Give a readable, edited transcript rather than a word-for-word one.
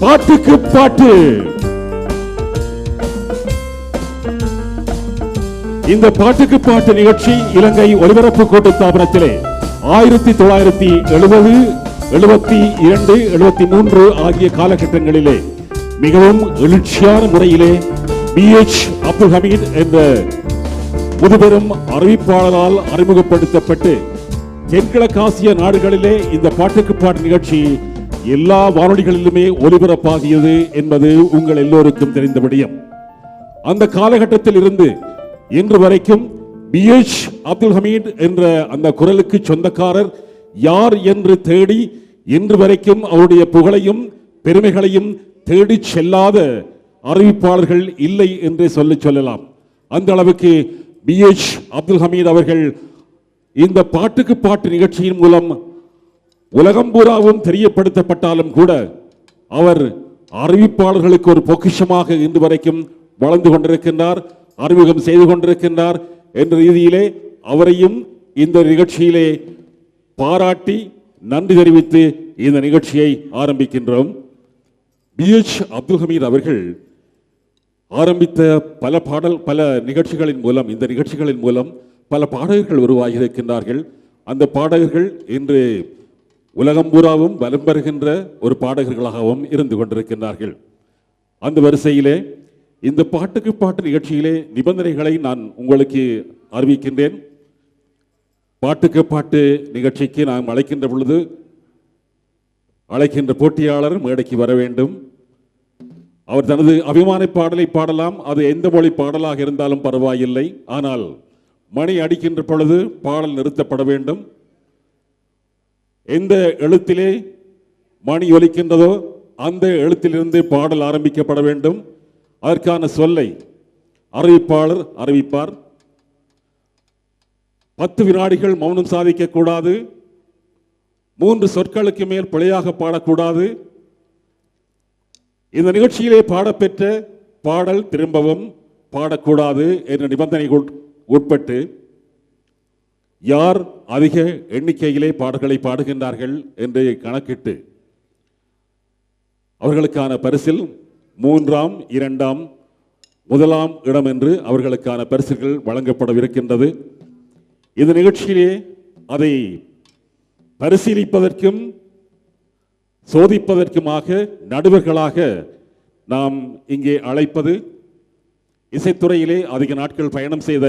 பாட்டுக்கு பாட்டு. இந்த பாட்டுக்கு பாட்டு நிகழ்ச்சி இலங்கை ஒலிபரப்பு கூட்டுத்தாபனத்திலே 1970, 72, 73 ஆகிய காலகட்டங்களிலே மிகவும் எழுச்சியான முறையிலே BH அப்துல் ஹமீத் என்ற முதுபெரும் அறிவிப்பாளரால் அறிமுகப்படுத்தப்பட்டு தென்கிழக்காசிய நாடுகளிலே இந்த பாட்டுக்கு பாட்டு நிகழ்ச்சி எல்லா வானொலிகளிலுமே ஒலிபரப்பாகியது என்பது உங்கள் எல்லோருக்கும் தெரிந்த விடயம். அந்த காலகட்டத்தில் இருந்து இன்று வரைக்கும் BH அப்துல் ஹமீத் என்ற அந்த குரலுக்கு சொந்தக்காரர் யார் என்று தேடி இன்று வரைக்கும் அவருடைய புகழையும் பெருமைகளையும் தேடி செல்லாத அறிவிப்பாளர்கள் இல்லை என்று சொல்லலாம். அந்த அளவுக்கு BH அப்துல் ஹமீத் அவர்கள் இந்த பாட்டுக்கு பாட்டு நிகழ்ச்சியின் மூலம் உலகம் பூராவும் தெரியப்படுத்தப்பட்டாலும் கூட அவர் அறிவிப்பாளர்களுக்கு ஒரு பொக்கிஷமாக இன்று வரைக்கும் வளர்ந்து கொண்டிருக்கின்றார், அறிமுகம் செய்து கொண்டிருக்கின்றார் என்ற ரீதியிலே அவரையும் இந்த நிகழ்ச்சியிலே பாராட்டி நன்றி தெரிவித்து இந்த நிகழ்ச்சியை ஆரம்பிக்கின்றோம். BH அப்துல் ஹமீத் அவர்கள் ஆரம்பித்த பல நிகழ்ச்சிகளின் மூலம், இந்த நிகழ்ச்சிகளின் மூலம் பல பாடகர்கள் உருவாகி இருக்கின்றார்கள். அந்த பாடகர்கள் இன்று உலகம் பூராவும் வலம் பெறுகின்ற ஒரு பாடகர்களாகவும் இருந்து கொண்டிருக்கின்றார்கள். அந்த வரிசையிலே இந்த பாட்டுக்கு பாட்டு நிகழ்ச்சியிலே நிபந்தனைகளை நான் உங்களுக்கு அறிவிக்கின்றேன். பாட்டுக்கு பாட்டு நிகழ்ச்சிக்கு நாம் அழைக்கின்ற பொழுது அழைக்கின்ற போட்டியாளர் மேடைக்கு வர வேண்டும். அவர் தனது அபிமான பாடலை பாடலாம், அது எந்த மொழி பாடலாக இருந்தாலும் பரவாயில்லை. ஆனால் மணி அடிக்கின்ற பொழுது பாடல் நிறுத்தப்பட வேண்டும். எந்த எழுத்திலே மணி ஒலிக்கின்றதோ அந்த எழுத்திலிருந்து பாடல் ஆரம்பிக்கப்பட வேண்டும். அதற்கான சொல்லை அறிவிப்பாளர் அறிவிப்பார். 10 வினாடிகள் மௌனம் சாதிக்கக்கூடாது. 3 சொற்களுக்கு மேல் பிழையாக பாடக்கூடாது. இந்த நிகழ்ச்சியிலே பாடப்பெற்ற பாடல் திரும்பவும் பாடக்கூடாது என்ற நிபந்தனைகள் உட்பட்டு யார் அதிக எண்ணிக்கையிலே பாடல்களை பாடுகின்றார்கள் என்று கணக்கிட்டு அவர்களுக்கான பரிசில் 3ஆம், 2ஆம், 1ஆம் இடம் என்று அவர்களுக்கான பரிசுகள் வழங்கப்படவிருக்கின்றது. இந்த நிகழ்ச்சியிலே அதை பரிசீலிப்பதற்கும் சோதிப்பதற்குமாக நடுவர்களாக நாம் இங்கே அழைப்பது இசைத்துறையிலே அதிக நாட்கள் பயணம் செய்த